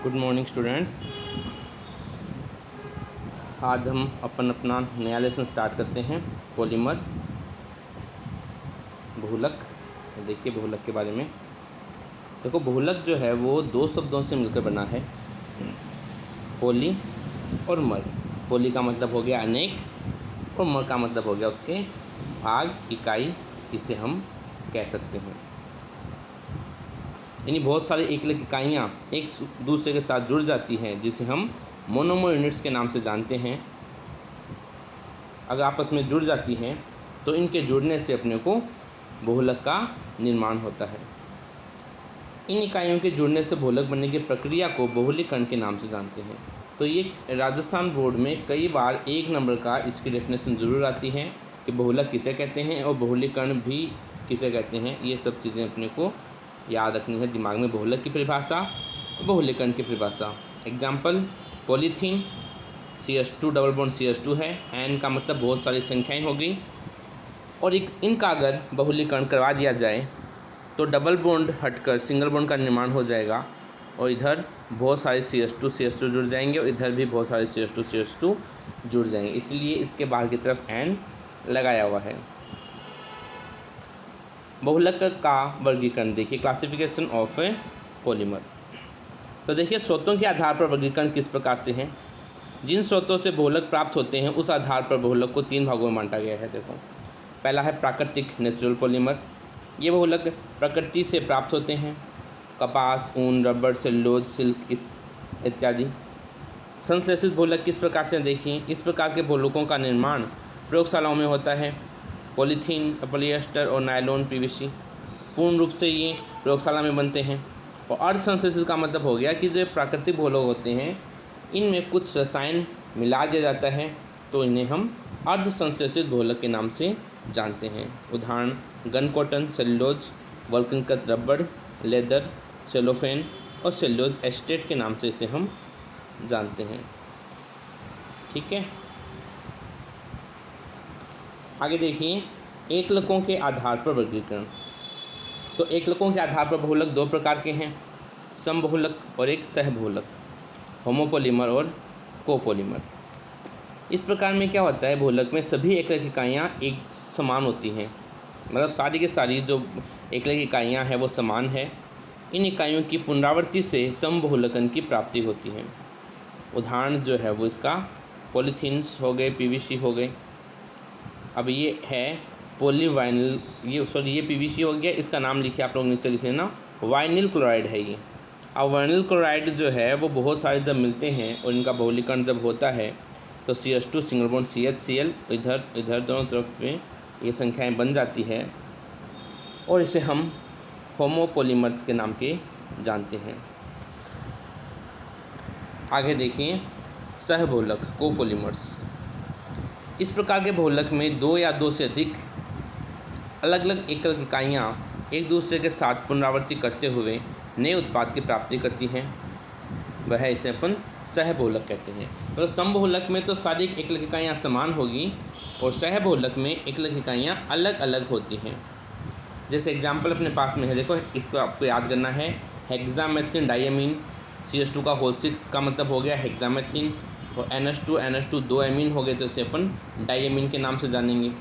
Good morning students. आज हम अपना नया लेसन स्टार्ट करते हैं, पॉलीमर बहुलक। देखिए बहुलक के बारे में। देखो बहुलक जो है वो दो शब्दों से मिलकर बना है, पॉली और मर। पॉली का मतलब हो गया अनेक और मर का मतलब हो गया उसके भाग, इकाई, इसे हम कह सकते हैं। यानी बहुत सारी एकलक इकाइयाँ एक दूसरे के साथ जुड़ जाती हैं, जिसे हम मोनोमर यूनिट्स के नाम से जानते हैं। अगर आपस में जुड़ जाती हैं तो इनके जुड़ने से अपने को बहुलक का निर्माण होता है। इन इकाइयों के जुड़ने से बहुलक बनने की प्रक्रिया को बहुलीकरण के नाम से जानते हैं। तो ये राजस्थान बोर्ड में कई बार 1 नंबर का इसकी डेफिनेशन ज़रूर आती है कि बहुलक किसे कहते हैं और बहुलीकरण भी किसे कहते हैं। ये सब चीज़ें अपने को याद रखनी है दिमाग में। बहुलक की परिभाषा, बहुलीकरण की परिभाषा। Example, polythene CH2 double bond CH2 है। एन का मतलब बहुत सारी संख्याएं होगी और इनका अगर बहुलीकरण करवा दिया जाए तो डबल बॉन्ड हटकर सिंगल बॉन्ड का निर्माण हो जाएगा और इधर बहुत सारे CH2 जुड़ जाएंगे और इधर भी बहुत सारे CH2 जुड़ जाएंगे। इसलिए इसके बाहर की तरफ एन लगाया हुआ है। बहुलक का वर्गीकरण देखिए, क्लासिफिकेशन ऑफ ए पॉलीमर। तो देखिए स्रोतों के आधार पर वर्गीकरण किस प्रकार से है। जिन स्रोतों से बहुलक प्राप्त होते हैं उस आधार पर बहुलक को 3 भागों में बांटा गया है। देखो, पहला है प्राकृतिक नेचुरल पॉलीमर। ये बहुलक प्रकृति से प्राप्त होते हैं, कपास, ऊन, रबड़, सेलुलोज, सिल्क इत्यादि। संश्लेषित बहुलक किस प्रकार से देखिए, इस प्रकार के बहुलकों का निर्माण प्रयोगशालाओं में होता है। पॉलीथीन, पॉलिएस्टर और नायलॉन, PVC पूर्ण रूप से ये प्रयोगशाला में बनते हैं। और अर्ध संश्लेषित का मतलब हो गया कि जो प्राकृतिक बहुलक होते हैं इनमें कुछ रसायन मिला दिया जाता है, तो इन्हें हम अर्ध संश्लेषित बहुलक के नाम से जानते हैं। उदाहरण, गन कॉटन, सेलुलोज, वल्कनीकृत रबड़, लेदर, सेलोफेन और सेलुलोज एस्टेट के नाम से इसे हम जानते हैं। ठीक है, आगे देखिए एकलकों के आधार पर वर्गीकरण। तो एकलकों के आधार पर बहुलक 2 प्रकार के हैं, समबहुलक और एक सहबहुलक, होमोपॉलीमर और कोपॉलीमर। इस प्रकार में क्या होता है, बहुलक में सभी एकलक इकाइयाँ एक समान होती हैं, मतलब सारी की सारी जो एकलक इकाइयाँ हैं वो समान है। इन इकाइयों की पुनरावृत्ति से समबहुलकन की प्राप्ति होती है। उदाहरण जो है वो इसका पॉलीथीन्स हो गए, PVC हो गए। अब ये है पॉलीवाइनिल, ये PVC हो गया, इसका नाम लिखिए आप लोग नीचे लिख लेना, वाइनिल क्लोराइड है ये। अब वाइनिल क्लोराइड जो है वो बहुत सारे जब मिलते हैं और इनका बहुलीकरण जब होता है तो CH2 सिंगल बॉन्ड CHCl इधर दोनों तरफ में ये संख्याएं बन जाती है और इसे हम होमोपॉलीमर्स के नाम के जानते हैं। आगे देखिए सहबहुलक, कोपॉलीमर्स। इस प्रकार के बहुलक में 2 या 2 से अधिक अलग अलग एकलक इकाइयाँ एक दूसरे के साथ पुनरावृत्ति करते हुए नए उत्पाद की प्राप्ति करती हैं, वह इसे अपन सहबहुलक कहते हैं। तो समबहुलक में तो सारी एकलक इकाइयाँ समान होगी और सहबहुलक में एकलक इकाइयाँ अलग अलग होती हैं। जैसे एग्जाम्पल अपने पास में है, देखो इसको आपको याद करना है, हेक्सामेथिलीन डाइअमीन, CH2 का होल 6 का मतलब हो गया हेक्सामेथिलीन, और NH2 2 एमीन हो गए तो इसे अपन डाइअमीन के नाम से जानेंगे।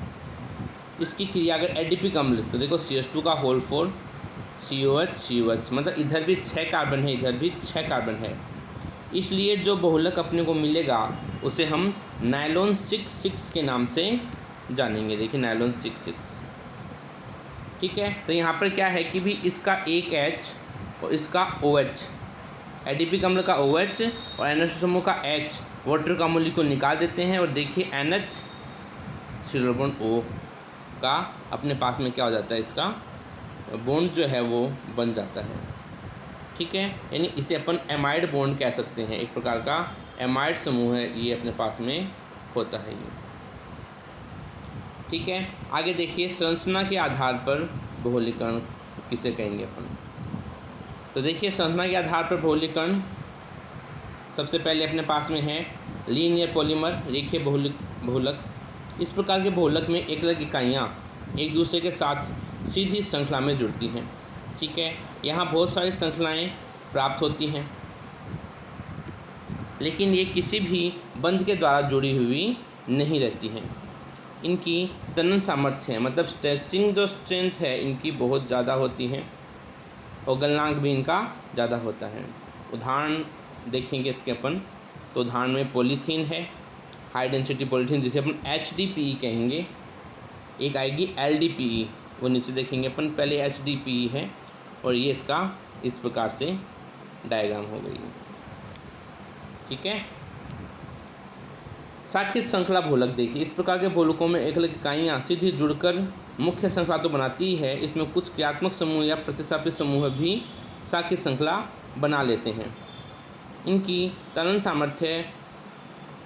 इसकी क्रिया अगर एडिपिक अम्ल, तो देखो CH2 का होल 4 COH मतलब इधर भी 6 कार्बन है, इधर भी 6 कार्बन है। इसलिए जो बहुलक अपने को मिलेगा उसे हम नायलॉन 6 के नाम से जानेंगे। देखिए नायलॉन 6। ठीक है, तो यहाँ पर क्या है कि भी इसका एक H और इसका OH, एडिपिक अम्ल का OH और NH समूह का H वाटर का मॉलिक्यूल निकाल देते हैं और देखिए NH सिंगल बॉन्ड O का अपने पास में क्या हो जाता है, इसका बॉन्ड जो है वो बन जाता है। ठीक है, यानी इसे अपन एमाइड बॉन्ड कह सकते हैं, एक प्रकार का एमाइड समूह है ये अपने पास में होता है ये। ठीक है, आगे देखिए संरचना के आधार पर बहुलीकरण किसे कहेंगे अपन। तो देखिए संरचना के आधार पर बहुलीकरण सबसे पहले अपने पास में है लीनियर पॉलीमर, रेखीय बहुलक। इस प्रकार के बहुलक में एकलक इकाइयाँ एक दूसरे के साथ सीधी श्रृंखला में जुड़ती हैं। ठीक है, यहाँ बहुत सारी श्रृंखलाएँ प्राप्त होती हैं लेकिन ये किसी भी बंध के द्वारा जुड़ी हुई नहीं रहती हैं। इनकी तनन सामर्थ्य है, मतलब स्ट्रेचिंग जो स्ट्रेंथ है इनकी बहुत ज़्यादा होती है और गलनांक भी इनका ज़्यादा होता है। उदाहरण देखेंगे इसके अपन, तो उदाहरण में पॉलीथीन है, हाई डेंसिटी पॉलीथीन जिसे अपन HDPE कहेंगे, एक आएगी LDPE, वो नीचे देखेंगे अपन। पहले HDPE है और ये इसका इस प्रकार से डायग्राम हो गई, ठीक है। शाखित श्रृंखला भोलक देखिए, इस प्रकार के भोलकों में एक अलग इकाइयाँ सीधी जुड़कर मुख्य श्रृंखला तो बनाती है, इसमें कुछ क्रियात्मक समूह या प्रतिस्थापित समूह भी शाखित श्रृंखला बना लेते हैं। इनकी तनन सामर्थ्य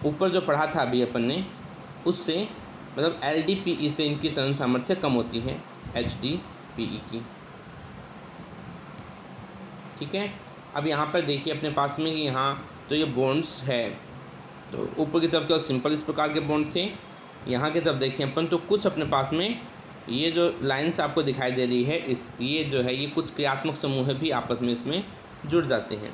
ऊपर जो पढ़ा था अभी अपन ने उससे, मतलब LDPE से इनकी तनन सामर्थ्य कम होती है HDPE की, ठीक है। अब यहाँ पर देखिए अपने पास में कि यहाँ तो ये बॉन्ड्स है, तो ऊपर की तरफ क्या सिंपल इस प्रकार के बॉन्ड थे, यहाँ की तरफ देखिए अपन तो कुछ अपने पास में ये जो लाइंस आपको दिखाई दे रही है इस ये जो है ये कुछ क्रियात्मक समूह भी आपस में इसमें जुड़ जाते हैं,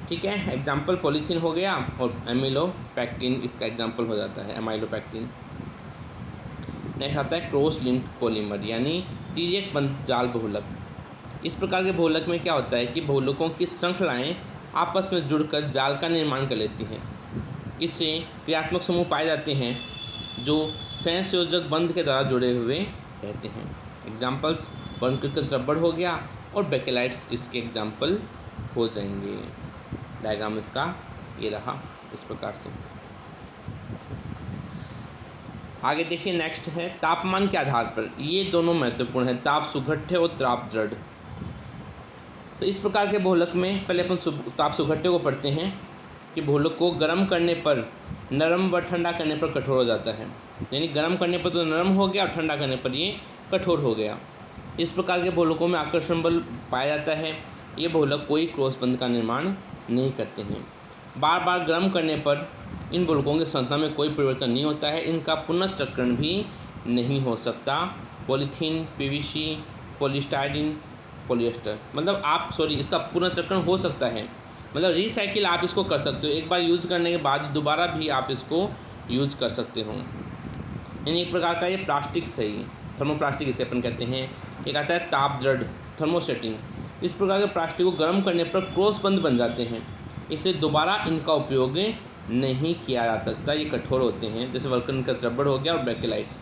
ठीक है। एग्जाम्पल पॉलीथीन हो गया और एमिलोपैक्टिन इसका एग्जाम्पल हो जाता है, एमाइलोपैक्टिन। नेक्स्ट आता है क्रॉस लिंक्ड पॉलीमर यानी तिर्यक बंध जाल बहुलक। इस प्रकार के बहुलक में क्या होता है कि बहुलकों की श्रृंखलाएँ आपस में जुड़कर जाल का निर्माण कर लेती हैं। इससे क्रियात्मक समूह पाए जाते हैं जो सहसंयोजक बंध के द्वारा जुड़े हुए रहते हैं। एग्जाम्पल्स बर्नक्रिस्टल रबड़ हो गया और बेकेलाइट्स इसके एग्जाम्पल हो जाएंगे। डायग्राम इसका ये रहा इस प्रकार से। आगे देखिए नेक्स्ट है तापमान के आधार पर, ये दोनों महत्वपूर्ण है, ताप सुघट्य और ताप दृढ़। तो इस प्रकार के बहुलक में पहले अपन ताप सुघट्य को पढ़ते हैं कि बहुलक को गर्म करने पर नरम व ठंडा करने पर कठोर हो जाता है, यानी गर्म करने पर तो नरम हो गया और ठंडा करने पर ये कठोर हो गया। इस प्रकार के बहुलकों में आकर्षण बल पाया जाता है। ये बहुलक कोई क्रॉस बंध का निर्माण नहीं करते हैं। बार बार गर्म करने पर इन बहुलकों की संरचना में कोई परिवर्तन नहीं होता है, इनका पुनर्चक्रण भी नहीं हो सकता। पॉलीथीन, PVC, पॉलीस्टाइरीन, पॉलिएस्टर, मतलब इसका पुनर्चक्रण हो सकता है, मतलब रिसाइकिल आप इसको कर सकते हो, एक बार यूज़ करने के बाद दोबारा भी आप इसको यूज़ कर सकते हो। यानी एक प्रकार का ये प्लास्टिक्स है, ये थर्मोप्लास्टिक इसे अपन कहते हैं। एक आता है ताप दृढ़ थर्मोसेटिंग, इस प्रकार के प्लास्टिक को गर्म करने पर क्रॉस बंध बन जाते हैं, इसलिए दोबारा इनका उपयोग नहीं किया जा सकता, ये कठोर होते हैं, जैसे बर्नक्रिस्टल रबड़ हो गया और बेकेलाइट।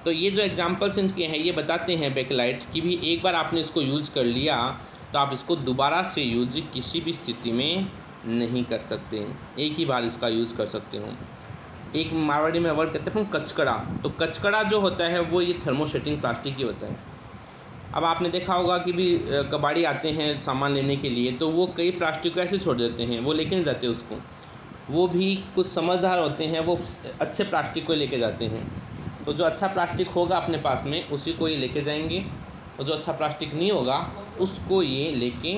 तो ये जो एग्जाम्पल्स इनके हैं ये बताते हैं बेकेलाइट कि भी एक बार आपने इसको यूज़ कर लिया तो आप इसको दोबारा से यूज किसी भी स्थिति में नहीं कर सकते, एक ही बार इसका यूज़ कर सकते हो। एक मारवाड़ी में वर्ड कहते हैं कचकड़ा, तो कचकड़ा जो होता है वो ये थर्मोसेटिंग प्लास्टिक ही होता है। अब आपने देखा होगा कि भी कबाड़ी आते हैं सामान लेने के लिए, तो वो कई प्लास्टिक को ऐसे छोड़ देते हैं, वो लेके नहीं जाते उसको, वो भी कुछ समझदार होते हैं, वो अच्छे प्लास्टिक को लेके जाते हैं। तो जो अच्छा प्लास्टिक होगा अपने पास में उसी को ये लेके जाएंगे, और जो अच्छा प्लास्टिक नहीं होगा उसको ये लेके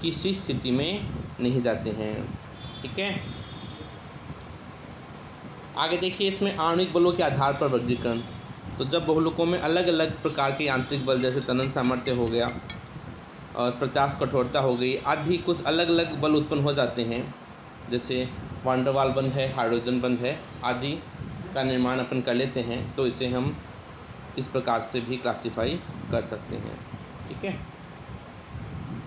किसी स्थिति में नहीं जाते हैं, ठीक है। आगे देखिए इसमें आणविक बलों के आधार पर वर्गीकरण। तो जब बहुलकों में अलग अलग प्रकार के यांत्रिक बल जैसे तनन सामर्थ्य हो गया और प्रत्यास्थ कठोरता हो गई आदि कुछ अलग अलग बल उत्पन्न हो जाते हैं, जैसे वान डेर वाल बंध है, हाइड्रोजन बंध है आदि का निर्माण अपन कर लेते हैं, तो इसे हम इस प्रकार से भी क्लासीफाई कर सकते हैं, ठीक है।